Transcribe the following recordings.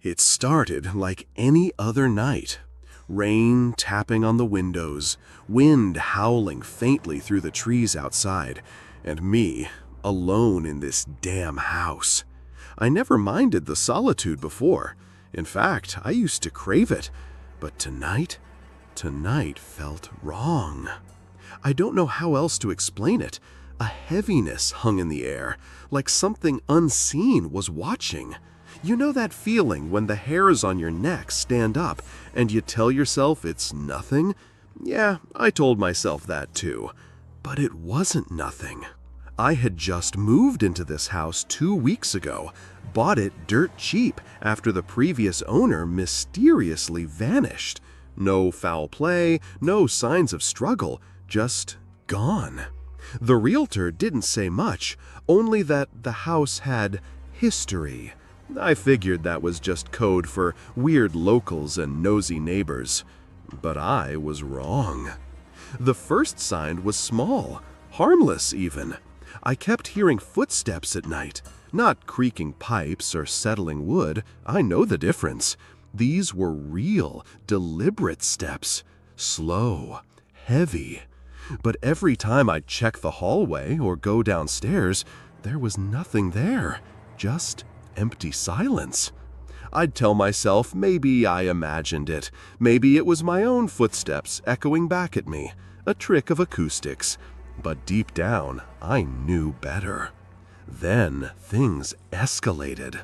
It started like any other night. Rain tapping on the windows, wind howling faintly through the trees outside, and me, alone in this damn house. I never minded the solitude before. In fact, I used to crave it. But tonight felt wrong. I don't know how else to explain it. A heaviness hung in the air, like something unseen was watching. You know that feeling when the hairs on your neck stand up and you tell yourself it's nothing? Yeah, I told myself that too. But it wasn't nothing. I had just moved into this house 2 weeks ago, bought it dirt cheap after the previous owner mysteriously vanished. No foul play, no signs of struggle, just gone. The realtor didn't say much, only that the house had history. I figured that was just code for weird locals and nosy neighbors. But I was wrong. The first sign was small, harmless even. I kept hearing footsteps at night, not creaking pipes or settling wood. I know the difference. These were real, deliberate steps, slow, heavy. But every time I'd check the hallway or go downstairs, there was nothing there, just empty silence. I'd tell myself maybe I imagined it, maybe it was my own footsteps echoing back at me, a trick of acoustics. But deep down, I knew better. Then things escalated.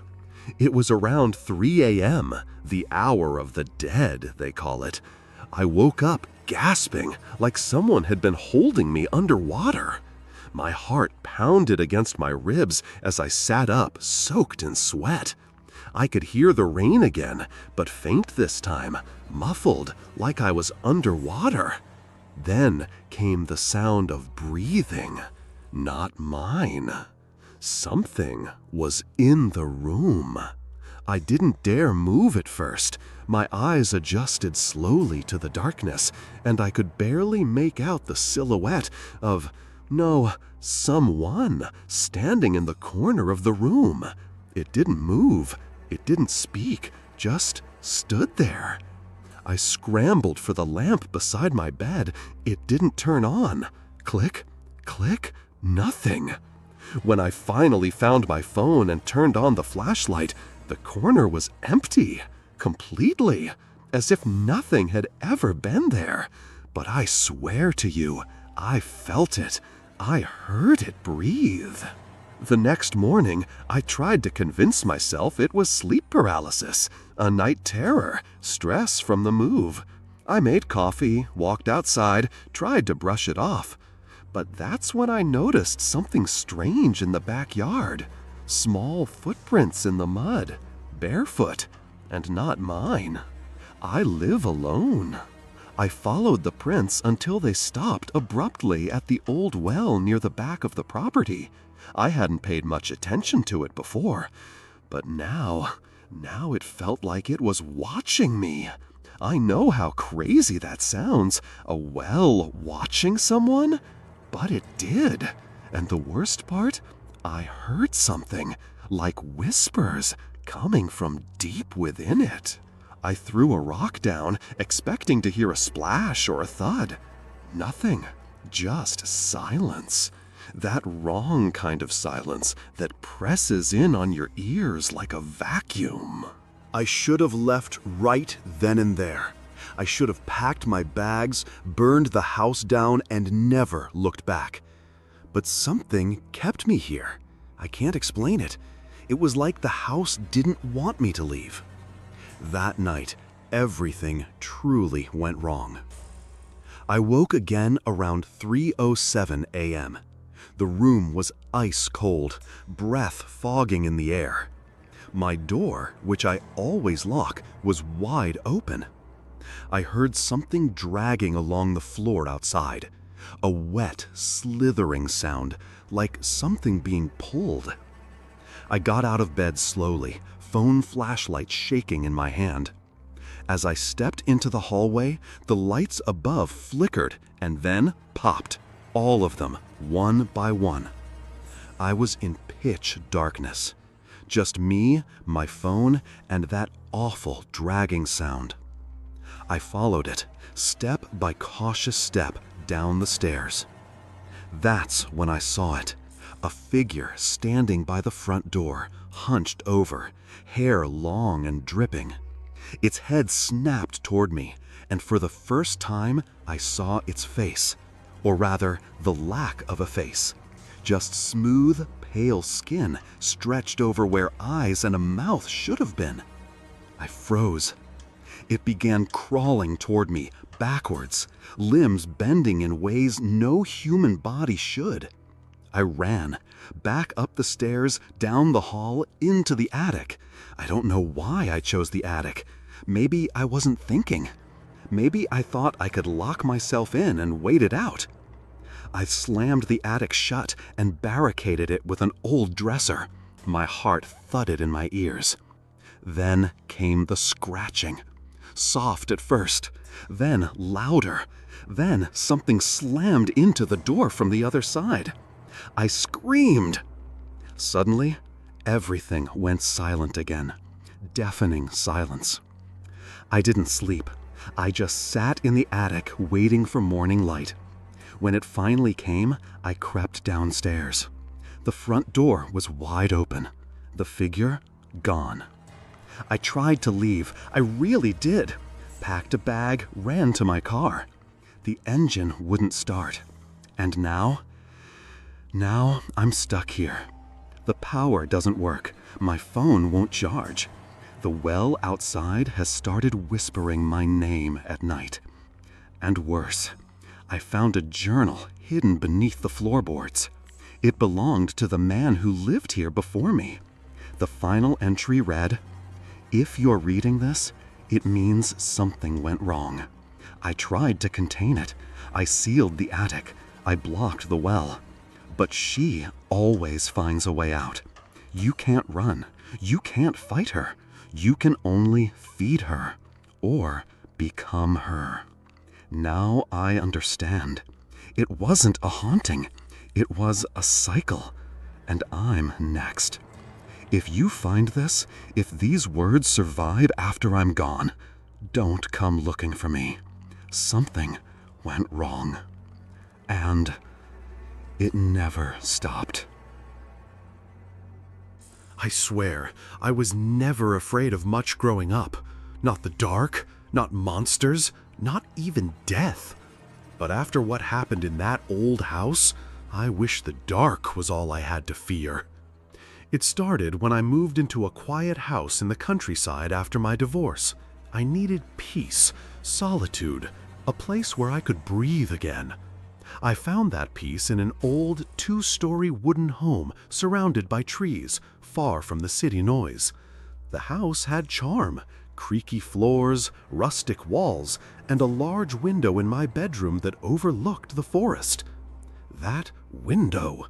It was around 3 a.m., the hour of the dead, they call it. I woke up gasping, like someone had been holding me underwater. My heart pounded against my ribs as I sat up, soaked in sweat. I could hear the rain again, but faint this time, muffled, like I was underwater. Then came the sound of breathing, not mine. Something was in the room. I didn't dare move at first. My eyes adjusted slowly to the darkness, and I could barely make out the silhouette of, no, someone standing in the corner of the room. It didn't move. It didn't speak, just stood there. I scrambled for the lamp beside my bed. It didn't turn on. Click, click, nothing. When I finally found my phone and turned on the flashlight, the corner was empty, completely, as if nothing had ever been there. But I swear to you, I felt it. I heard it breathe. The next morning, I tried to convince myself it was sleep paralysis, a night terror, stress from the move. I made coffee, walked outside, tried to brush it off. But that's when I noticed something strange in the backyard. Small footprints in the mud, barefoot, and not mine. I live alone. I followed the prints until they stopped abruptly at the old well near the back of the property. I hadn't paid much attention to it before, but now it felt like it was watching me. I know how crazy that sounds, a well watching someone, but it did. And the worst part, I heard something, like whispers, coming from deep within it. I threw a rock down, expecting to hear a splash or a thud. Nothing, just silence. That wrong kind of silence that presses in on your ears like a vacuum. I should have left right then and there. I should have packed my bags, burned the house down, and never looked back. But something kept me here. I can't explain it. It was like the house didn't want me to leave. That night, everything truly went wrong. I woke again around 3:07 a.m. The room was ice cold, breath fogging in the air. My door, which I always lock, was wide open. I heard something dragging along the floor outside, a wet, slithering sound, like something being pulled. I got out of bed slowly, phone flashlight shaking in my hand. As I stepped into the hallway, the lights above flickered and then popped, all of them, one by one. I was in pitch darkness. Just me, my phone, and that awful dragging sound. I followed it, step by cautious step, down the stairs. That's when I saw it. A figure standing by the front door, hunched over, hair long and dripping. Its head snapped toward me, and for the first time I saw its face, or rather, the lack of a face. Just smooth, pale skin stretched over where eyes and a mouth should have been. I froze. It began crawling toward me, backwards, limbs bending in ways no human body should. I ran, back up the stairs, down the hall, into the attic. I don't know why I chose the attic. Maybe I wasn't thinking. Maybe I thought I could lock myself in and wait it out. I slammed the attic shut and barricaded it with an old dresser. My heart thudded in my ears. Then came the scratching. Soft at first, then louder. Then something slammed into the door from the other side. I screamed. Suddenly, everything went silent again. Deafening silence. I didn't sleep. I just sat in the attic waiting for morning light. When it finally came, I crept downstairs. The front door was wide open. The figure, gone. I tried to leave. I really did. Packed a bag, ran to my car. The engine wouldn't start. And now I'm stuck here. The power doesn't work. My phone won't charge. The well outside has started whispering my name at night. And worse, I found a journal hidden beneath the floorboards. It belonged to the man who lived here before me. The final entry read, "If you're reading this, it means something went wrong. I tried to contain it. I sealed the attic. I blocked the well. But she always finds a way out. You can't run. You can't fight her. You can only feed her or become her." Now I understand. It wasn't a haunting. It was a cycle. And I'm next. If you find this, if these words survive after I'm gone, don't come looking for me. Something went wrong. And it never stopped. I swear, I was never afraid of much growing up. Not the dark, not monsters, not even death. But after what happened in that old house, I wish the dark was all I had to fear. It started when I moved into a quiet house in the countryside after my divorce. I needed peace, solitude, a place where I could breathe again. I found that peace in an old 2-story wooden home surrounded by trees, far from the city noise. The house had charm, creaky floors, rustic walls, and a large window in my bedroom that overlooked the forest. That window!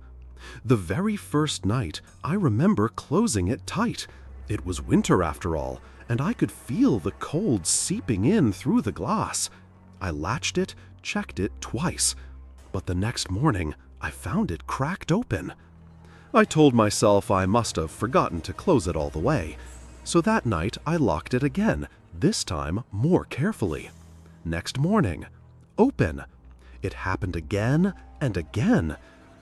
The very first night, I remember closing it tight. It was winter after all, and I could feel the cold seeping in through the glass. I latched it, checked it twice, but the next morning I found it cracked open. I told myself I must have forgotten to close it all the way, so that night I locked it again, this time more carefully. Next morning, open. It happened again and again.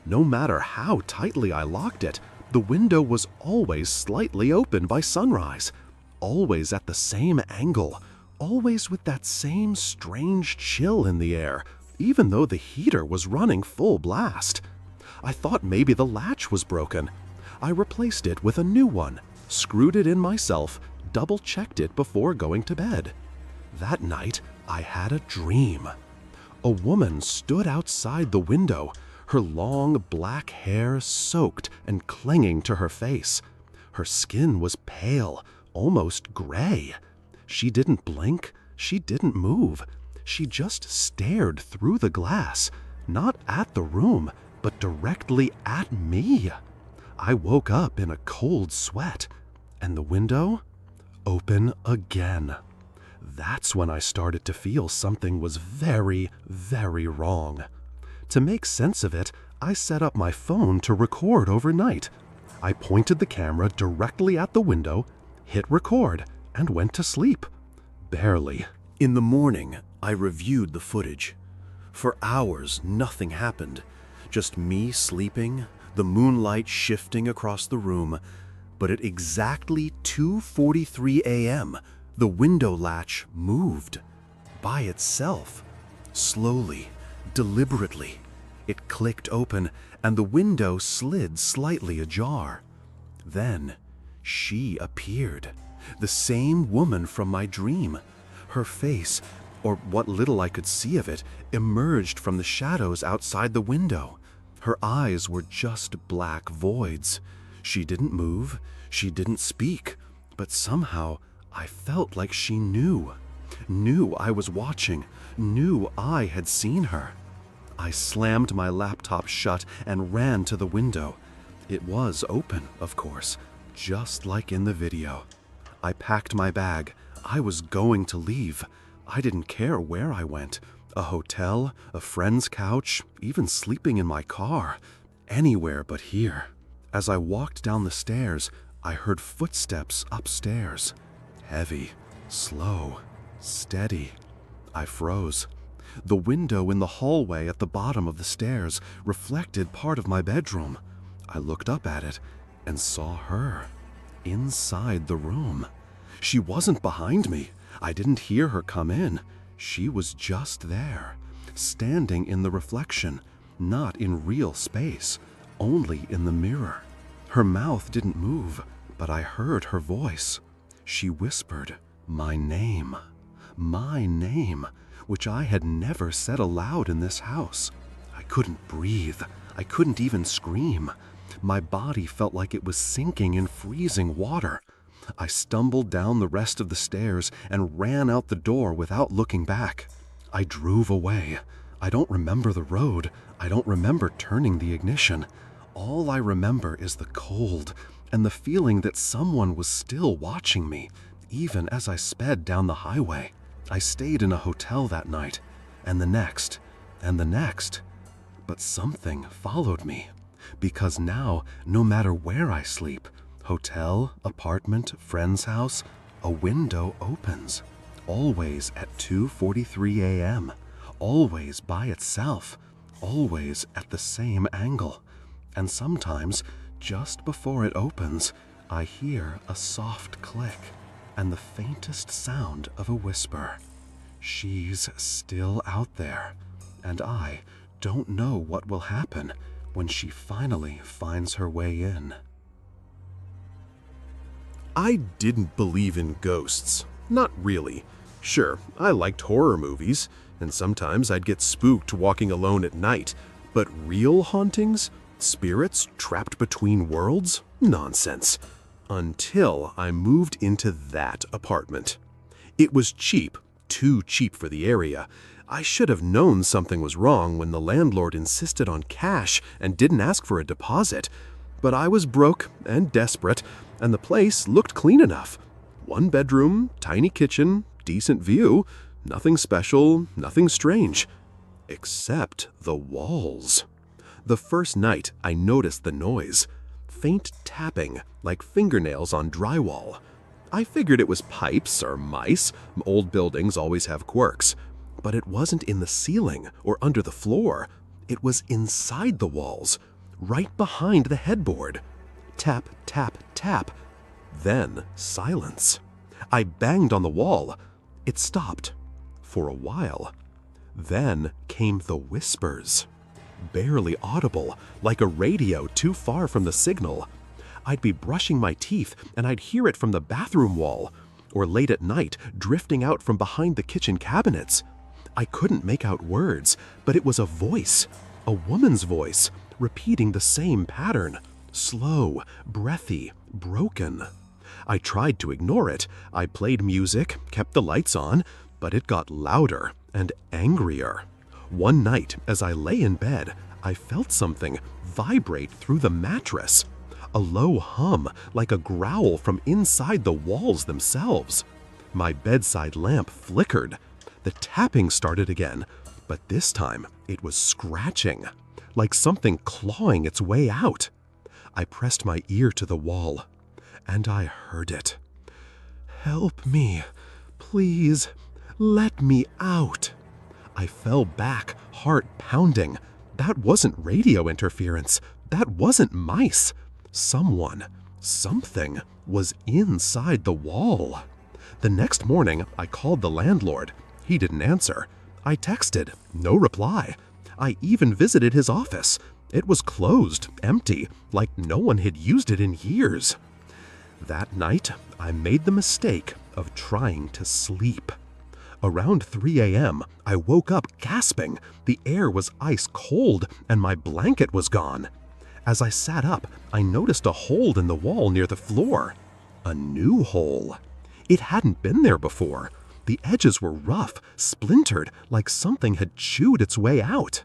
No matter how tightly I locked it, the window was always slightly open by sunrise, always at the same angle, always with that same strange chill in the air, even though the heater was running full blast. I thought maybe the latch was broken. I replaced it with a new one, screwed it in myself, double-checked it before going to bed. That night, I had a dream. A woman stood outside the window, her long black hair soaked and clinging to her face. Her skin was pale, almost gray. She didn't blink, she didn't move. She just stared through the glass, not at the room, but directly at me. I woke up in a cold sweat, and the window open again. That's when I started to feel something was very, very wrong. To make sense of it, I set up my phone to record overnight. I pointed the camera directly at the window, hit record, and went to sleep. Barely. In the morning, I reviewed the footage. For hours, nothing happened. Just me sleeping, the moonlight shifting across the room. But at exactly 2:43 a.m., the window latch moved. By itself. Slowly, deliberately. It clicked open, and the window slid slightly ajar. Then, she appeared. The same woman from my dream. Her face, or what little I could see of it, emerged from the shadows outside the window. Her eyes were just black voids. She didn't move, she didn't speak, but somehow I felt like she knew I was watching, knew I had seen her. I slammed my laptop shut and ran to the window. It was open, of course, just like in the video. I packed my bag. I was going to leave. I didn't care where I went. A hotel, a friend's couch, even sleeping in my car. Anywhere but here. As I walked down the stairs, I heard footsteps upstairs. Heavy, slow, steady. I froze. The window in the hallway at the bottom of the stairs reflected part of my bedroom. I looked up at it and saw her. Inside the room. She wasn't behind me. I didn't hear her come in. She was just there, standing in the reflection, not in real space, only in the mirror. Her mouth didn't move, but I heard her voice. She whispered, my name, which I had never said aloud in this house. I couldn't breathe. I couldn't even scream. My body felt like it was sinking in freezing water. I stumbled down the rest of the stairs and ran out the door without looking back. I drove away. I don't remember the road. I don't remember turning the ignition. All I remember is the cold and the feeling that someone was still watching me, even as I sped down the highway. I stayed in a hotel that night, and the next, and the next. But something followed me, because now, no matter where I sleep, hotel, apartment, friend's house, a window opens. Always at 2:43 a.m., always by itself, always at the same angle. And sometimes, just before it opens, I hear a soft click and the faintest sound of a whisper. She's still out there, and I don't know what will happen when she finally finds her way in. I didn't believe in ghosts. Not really. Sure, I liked horror movies, and sometimes I'd get spooked walking alone at night. But real hauntings? Spirits trapped between worlds? Nonsense. Until I moved into that apartment. It was cheap, too cheap for the area. I should have known something was wrong when the landlord insisted on cash and didn't ask for a deposit. But I was broke and desperate, and the place looked clean enough. One bedroom, tiny kitchen, decent view, nothing special, nothing strange. Except the walls. The first night I noticed the noise. Faint tapping, like fingernails on drywall. I figured it was pipes or mice. Old buildings always have quirks. But it wasn't in the ceiling or under the floor. It was inside the walls, right behind the headboard. Tap, tap, tap. Then silence. I banged on the wall. It stopped. For a while. Then came the whispers. Barely audible, like a radio too far from the signal. I'd be brushing my teeth and I'd hear it from the bathroom wall, or late at night, drifting out from behind the kitchen cabinets. I couldn't make out words, but it was a voice, a woman's voice, repeating the same pattern. Slow, breathy, broken. I tried to ignore it. I played music, kept the lights on, but it got louder and angrier. One night, as I lay in bed, I felt something vibrate through the mattress. A low hum, like a growl from inside the walls themselves. My bedside lamp flickered. The tapping started again, but this time it was scratching, like something clawing its way out. I pressed my ear to the wall, and I heard it. "Help me. Please, let me out." I fell back, heart pounding. That wasn't radio interference. That wasn't mice. Something was inside the wall. The next morning, I called the landlord. He didn't answer. I texted. No reply. I even visited his office. It was closed, empty, like no one had used it in years. That night, I made the mistake of trying to sleep. Around 3 a.m., I woke up gasping. The air was ice cold, and my blanket was gone. As I sat up, I noticed a hole in the wall near the floor. A new hole. It hadn't been there before. The edges were rough, splintered, like something had chewed its way out.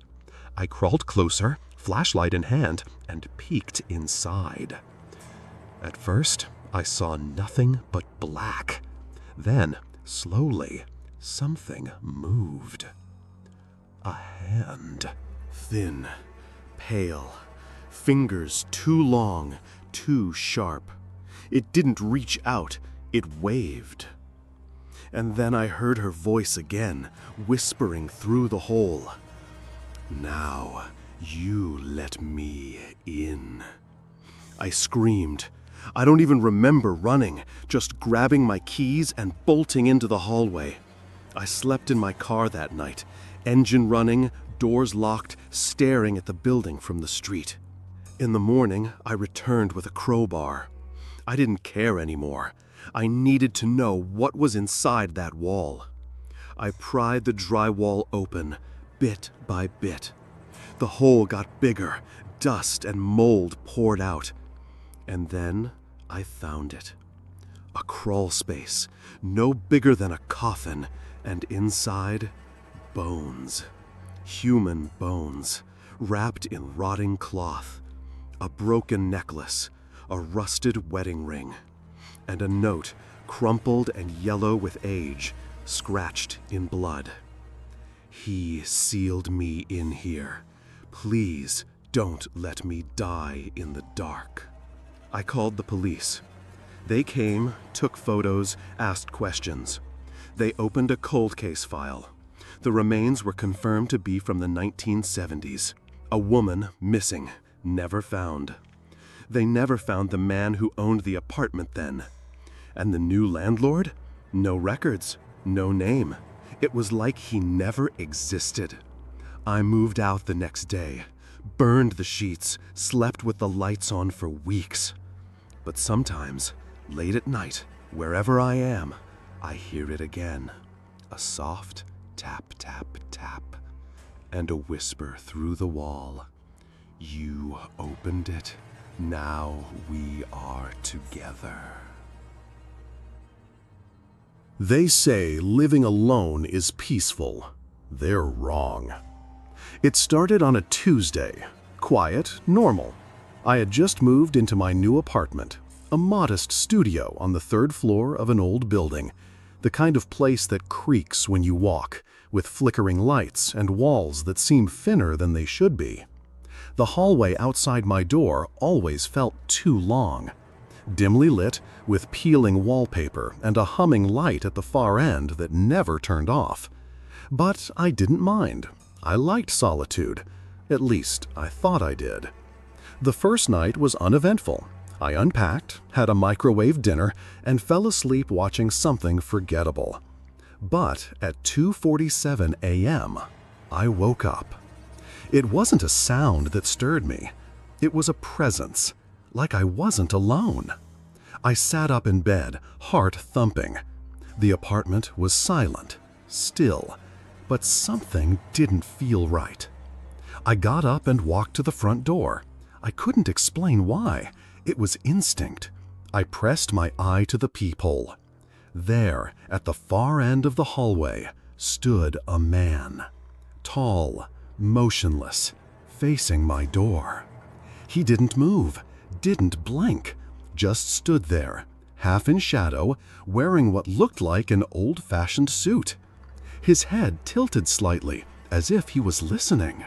I crawled closer, flashlight in hand, and peeked inside. At first, I saw nothing but black. Then, slowly, something moved. A hand. Thin, pale, fingers too long, too sharp. It didn't reach out, it waved. And then I heard her voice again, whispering through the hole. "Now, you let me in." I screamed. I don't even remember running, just grabbing my keys and bolting into the hallway. I slept in my car that night, engine running, doors locked, staring at the building from the street. In the morning, I returned with a crowbar. I didn't care anymore. I needed to know what was inside that wall. I pried the drywall open, bit by bit. The hole got bigger, dust and mold poured out. And then I found it. A crawl space, no bigger than a coffin, and inside, bones. Human bones, wrapped in rotting cloth. A broken necklace, a rusted wedding ring, and a note, crumpled and yellow with age, scratched in blood. "He sealed me in here. Please don't let me die in the dark." I called the police. They came, took photos, asked questions. They opened a cold case file. The remains were confirmed to be from the 1970s. A woman missing, never found. They never found the man who owned the apartment then. And the new landlord? No records, no name. It was like he never existed. I moved out the next day, burned the sheets, slept with the lights on for weeks. But sometimes, late at night, wherever I am, I hear it again. A soft tap, tap, tap, and a whisper through the wall. "You opened it. Now we are together." They say living alone is peaceful. They're wrong. It started on a Tuesday. Quiet, normal. I had just moved into my new apartment, a modest studio on the 3rd floor of an old building, the kind of place that creaks when you walk, with flickering lights and walls that seem thinner than they should be. The hallway outside my door always felt too long. Dimly lit, with peeling wallpaper and a humming light at the far end that never turned off. But I didn't mind. I liked solitude. At least, I thought I did. The first night was uneventful. I unpacked, had a microwave dinner, and fell asleep watching something forgettable. But at 2:47 a.m., I woke up. It wasn't a sound that stirred me. It was a presence, like I wasn't alone. I sat up in bed, heart thumping. The apartment was silent, still, but something didn't feel right. I got up and walked to the front door. I couldn't explain why. It was instinct. I pressed my eye to the peephole. There, at the far end of the hallway, stood a man. Tall, motionless, facing my door. He didn't move, didn't blink, just stood there, half in shadow, wearing what looked like an old-fashioned suit. His head tilted slightly, as if he was listening.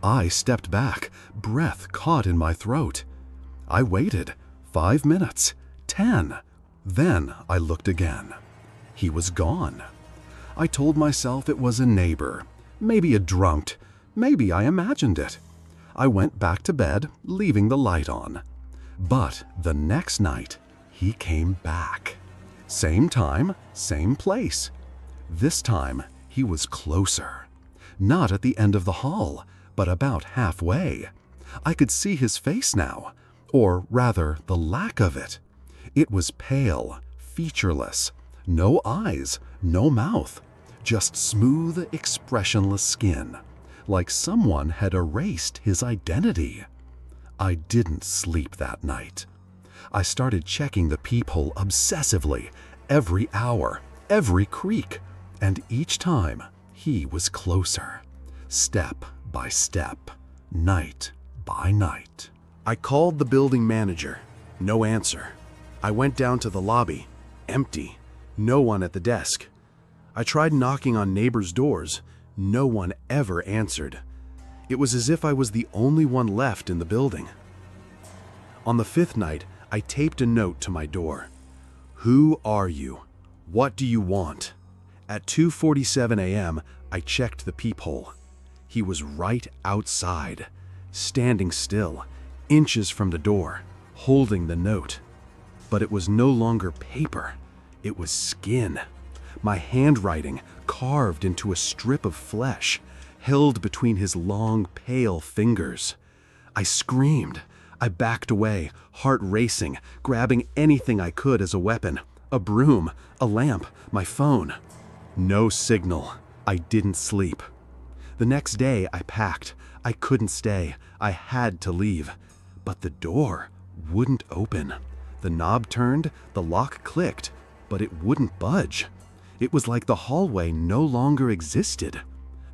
I stepped back, breath caught in my throat. I waited 5 minutes, 10. Then I looked again. He was gone. I told myself it was a neighbor, maybe a drunk, maybe I imagined it. I went back to bed, leaving the light on. But the next night, he came back. Same time, same place. This time, he was closer. Not at the end of the hall, but about halfway. I could see his face now, or rather, the lack of it. It was pale, featureless, no eyes, no mouth, just smooth, expressionless skin, like someone had erased his identity. I didn't sleep that night. I started checking the peephole obsessively, every hour, every creak, and each time he was closer, step by step, night by night. I called the building manager. No answer. I went down to the lobby. Empty. No one at the desk. I tried knocking on neighbors' doors. No one ever answered. It was as if I was the only one left in the building. On the 5th night, I taped a note to my door. Who are you? What do you want? At 2:47 a.m., I checked the peephole. He was right outside, standing still, inches from the door, holding the note. But it was no longer paper. It was skin. My handwriting carved into a strip of flesh, held between his long, pale fingers. I screamed. I backed away, heart racing, grabbing anything I could as a weapon. A broom, a lamp, my phone. No signal. I didn't sleep. The next day, I packed. I couldn't stay. I had to leave. But the door wouldn't open. The knob turned, the lock clicked, but it wouldn't budge. It was like the hallway no longer existed.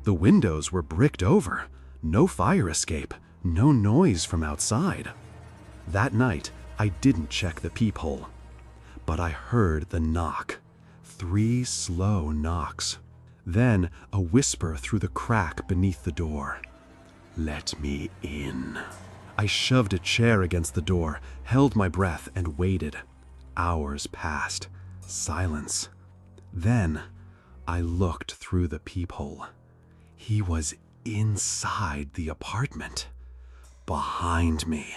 The windows were bricked over. No fire escape, no noise from outside. That night, I didn't check the peephole. But I heard the knock. 3 slow knocks. Then a whisper through the crack beneath the door. Let me in. I shoved a chair against the door, held my breath, and waited. Hours passed. Silence. Then I looked through the peephole. He was inside the apartment, behind me.